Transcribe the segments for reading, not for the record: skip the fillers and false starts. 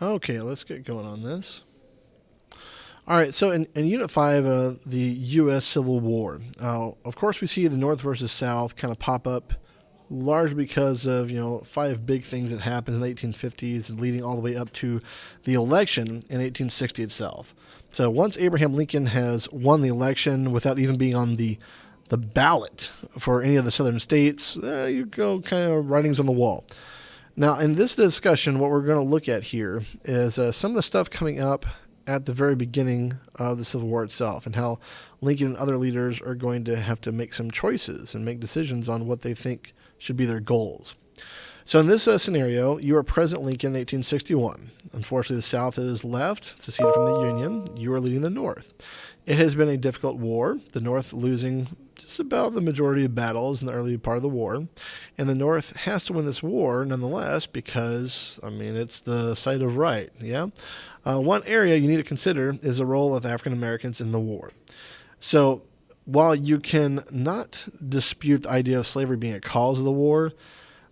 Okay, let's get going on this. All right, so in Unit 5, the U.S. Civil War, of course we see the North versus South kind of pop up largely because of, five big things that happened in the 1850s and leading all the way up to the election in 1860 itself. So once Abraham Lincoln has won the election without even being on the ballot for any of the southern states, you go kind of writings on the wall. Now, in this discussion, what we're going to look at here is some of the stuff coming up at the very beginning of the Civil War itself and how Lincoln and other leaders are going to have to make some choices and make decisions on what they think should be their goals. So in this scenario, you are President Lincoln in 1861. Unfortunately, the South is left, seceded from the Union. You are leading the North. It has been a difficult war, the North losing just about the majority of battles in the early part of the war. And the North has to win this war nonetheless because, it's the site of right, yeah? One area you need to consider is the role of African Americans in the war. So while you can not dispute the idea of slavery being a cause of the war,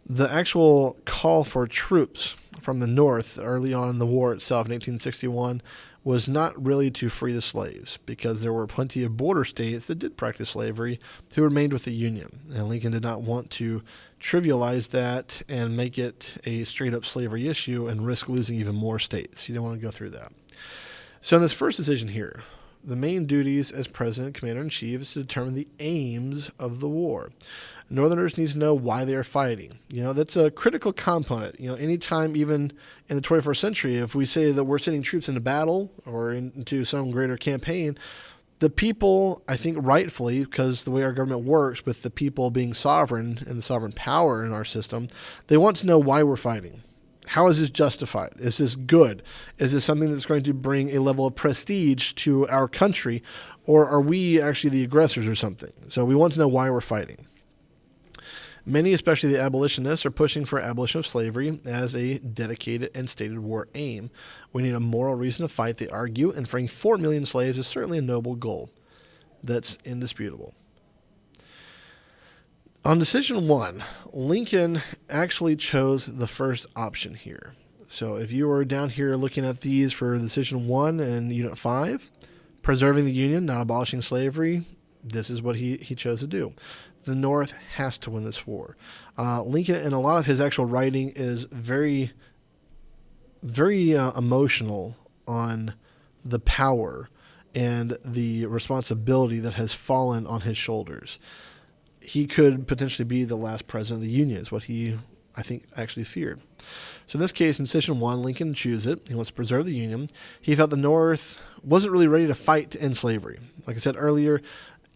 the actual call for troops from the North early on in the war itself in 1861 was not really to free the slaves because there were plenty of border states that did practice slavery who remained with the Union. And Lincoln did not want to trivialize that and make it a straight-up slavery issue and risk losing even more states. He didn't want to go through that. So in this first decision here, the main duties as President and Commander-in-Chief is to determine the aims of the war. Northerners need to know why they are fighting. That's a critical component. Anytime, even in the 21st century, if we say that we're sending troops into battle or into some greater campaign, the people, I think rightfully, because the way our government works with the people being sovereign and the sovereign power in our system, they want to know why we're fighting. How is this justified? Is this good? Is this something that's going to bring a level of prestige to our country? Or are we actually the aggressors or something? So we want to know why we're fighting. Many, especially the abolitionists, are pushing for abolition of slavery as a dedicated and stated war aim. We need a moral reason to fight, they argue, and freeing 4 million slaves is certainly a noble goal. That's indisputable. On decision 1, Lincoln actually chose the first option here. So if you were down here looking at these for decision 1 and Unit 5, preserving the Union, not abolishing slavery, this is what he chose to do. The North has to win this war. Lincoln, in a lot of his actual writing, is very, very emotional on the power and the responsibility that has fallen on his shoulders. He could potentially be the last president of the Union, is what he, I think, actually feared. So in this case, in decision 1, Lincoln chooses it. He wants to preserve the Union. He felt the North wasn't really ready to fight to end slavery. Like I said earlier,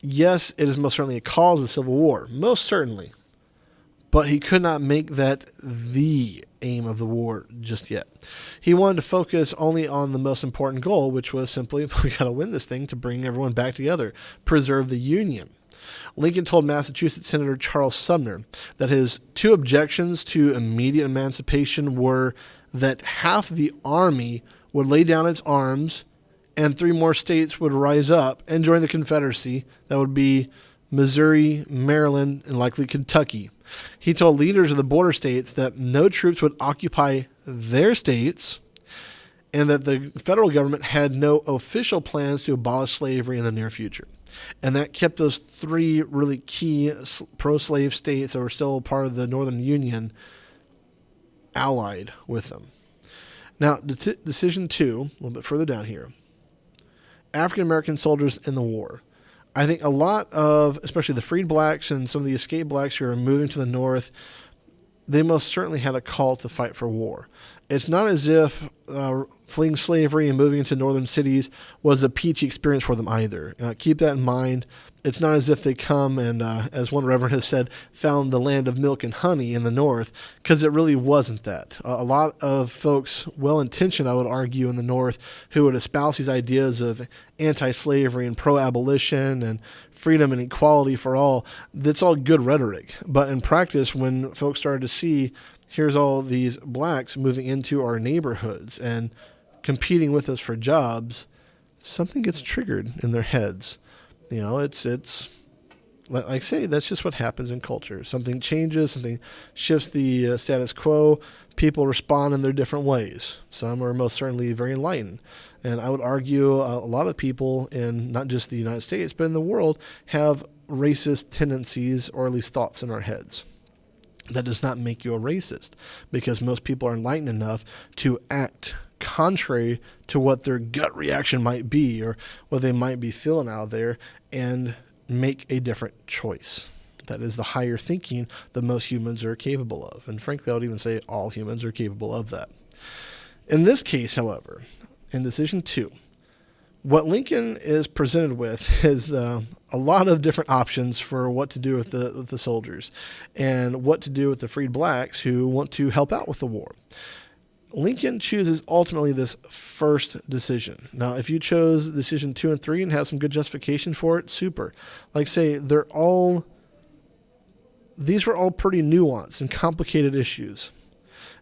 yes, it is most certainly a cause of the Civil War, most certainly. But he could not make that the aim of the war just yet. He wanted to focus only on the most important goal, which was simply, we got to win this thing to bring everyone back together, preserve the Union. Lincoln told Massachusetts Senator Charles Sumner that his 2 objections to immediate emancipation were that half the army would lay down its arms and 3 more states would rise up and join the Confederacy. That would be Missouri, Maryland, and likely Kentucky. He told leaders of the border states that no troops would occupy their states and that the federal government had no official plans to abolish slavery in the near future. And that kept those 3 really key pro-slave states that were still part of the Northern Union allied with them. Now, decision 2, a little bit further down here, African American soldiers in the war. I think a lot of, especially the freed blacks and some of the escaped blacks who are moving to the North, they most certainly had a call to fight for war. It's not as if fleeing slavery and moving into northern cities was a peachy experience for them either. Keep that in mind. It's not as if they come and, as one reverend has said, found the land of milk and honey in the North, because it really wasn't that. A lot of folks, well-intentioned, I would argue, in the North, who would espouse these ideas of anti-slavery and pro-abolition and freedom and equality for all, that's all good rhetoric. But in practice, when folks started to see, here's all these blacks moving into our neighborhoods and competing with us for jobs, something gets triggered in their heads. It's like I say, that's just what happens in culture. Something changes, something shifts the status quo. People respond in their different ways. Some are most certainly very enlightened. And I would argue a lot of people in not just the United States, but in the world have racist tendencies or at least thoughts in our heads. That does not make you a racist, because most people are enlightened enough to act contrary to what their gut reaction might be or what they might be feeling out there and make a different choice. That is the higher thinking that most humans are capable of. And frankly, I would even say all humans are capable of that. In this case, however, in decision 2, what Lincoln is presented with is a lot of different options for what to do with the soldiers and what to do with the freed blacks who want to help out with the war. Lincoln chooses ultimately this first decision. Now, if you chose decision 2 and 3 and have some good justification for it, super. Like say, these were all pretty nuanced and complicated issues.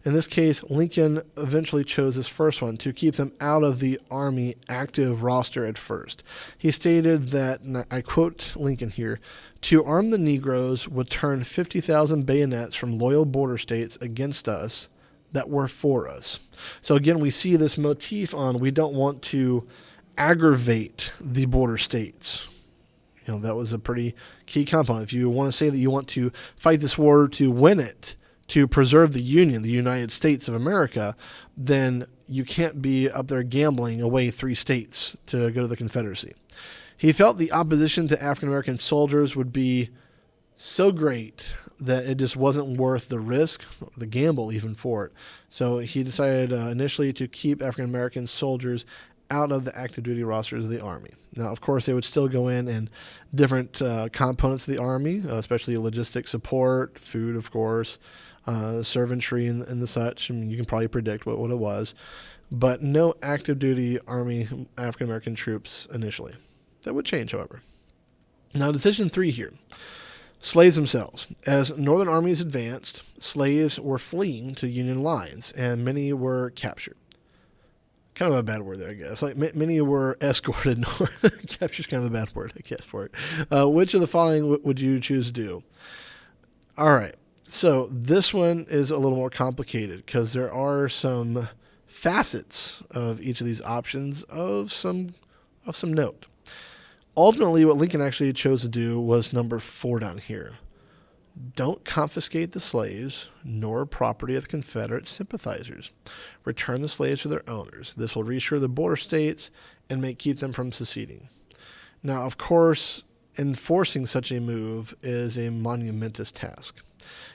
In this case, Lincoln eventually chose this first one to keep them out of the Army active roster at first. He stated that, and I quote Lincoln here, "To arm the Negroes would turn 50,000 bayonets from loyal border states against us that were for us." So again, we see this motif on we don't want to aggravate the border states. You know, that was a pretty key component. If you want to say that you want to fight this war to win it, to preserve the Union, the United States of America, then you can't be up there gambling away 3 states to go to the Confederacy. He felt the opposition to African-American soldiers would be so great that it just wasn't worth the risk, the gamble even for it. So he decided initially to keep African-American soldiers out of the active duty rosters of the Army. Now, of course, they would still go in different components of the Army, especially logistics support, food, of course, servantry and the such. I mean, you can probably predict what it was. But no active duty Army African-American troops initially. That would change, however. Now, decision 3 here. Slaves themselves. As Northern armies advanced, slaves were fleeing to Union lines, and many were captured. Kind of a bad word there, I guess. Like many were escorted north. Capture is kind of a bad word, I guess, for it. Which of the following would you choose to do? All right. So this one is a little more complicated because there are some facets of each of these options of some note. Ultimately, what Lincoln actually chose to do was number 4 down here. Don't confiscate the slaves nor property of the Confederate sympathizers. Return the slaves to their owners. This will reassure the border states and may keep them from seceding. Now, of course, enforcing such a move is a monumentous task.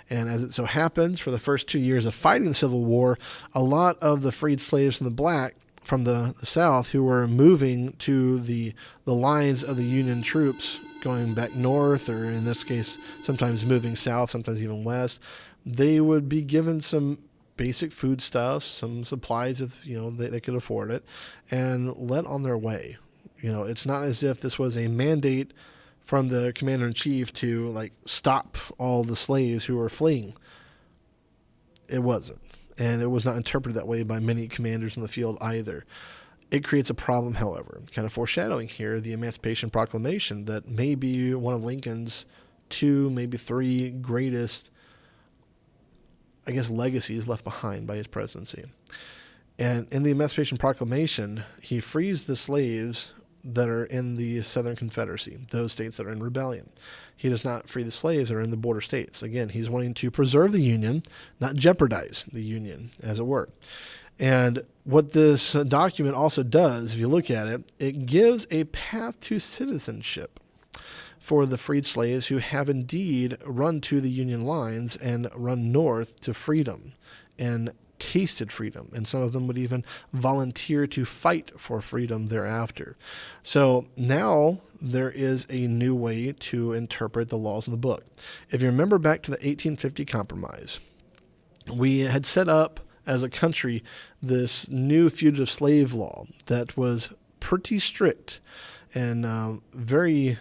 And as it so happens, for the first 2 years of fighting the Civil War, a lot of the freed slaves from the South who were moving to the lines of the Union troops going back north, or in this case, sometimes moving south, sometimes even west, they would be given some basic foodstuffs, some supplies if they could afford it, and led on their way. It's not as if this was a mandate from the commander-in-chief to stop all the slaves who were fleeing. It wasn't. And it was not interpreted that way by many commanders in the field either. It creates a problem, however, kind of foreshadowing here the Emancipation Proclamation that may be one of Lincoln's 2, maybe 3 greatest, legacies left behind by his presidency. And in the Emancipation Proclamation, he frees the slaves that are in the Southern Confederacy, those states that are in rebellion. He does not free the slaves that are in the border states. Again, he's wanting to preserve the Union, not jeopardize the Union, as it were. And what this document also does, if you look at it, it gives a path to citizenship for the freed slaves who have indeed run to the Union lines and run north to freedom and tasted freedom, and some of them would even volunteer to fight for freedom thereafter. So now there is a new way to interpret the laws of the book. If you remember back to the 1850 Compromise, we had set up as a country this new fugitive slave law that was pretty strict and very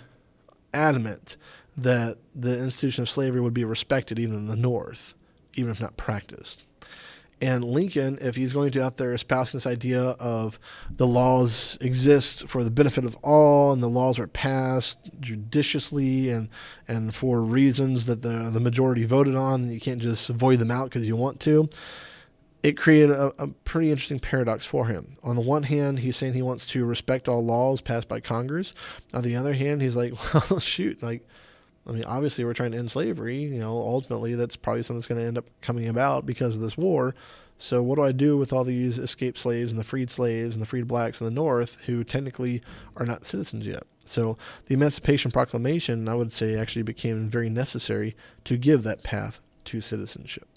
adamant that the institution of slavery would be respected even in the North, even if not practiced. And Lincoln, if he's going to out there espousing this idea of the laws exist for the benefit of all, and the laws are passed judiciously and for reasons that the majority voted on, and you can't just void them out because you want to, it created a pretty interesting paradox for him. On the one hand, he's saying he wants to respect all laws passed by Congress. On the other hand, he's like, well, shoot, like, I mean, obviously we're trying to end slavery. You know, ultimately that's probably something that's going to end up coming about because of this war. So what do I do with all these escaped slaves and the freed blacks in the North who technically are not citizens yet? So the Emancipation Proclamation, I would say, actually became very necessary to give that path to citizenship.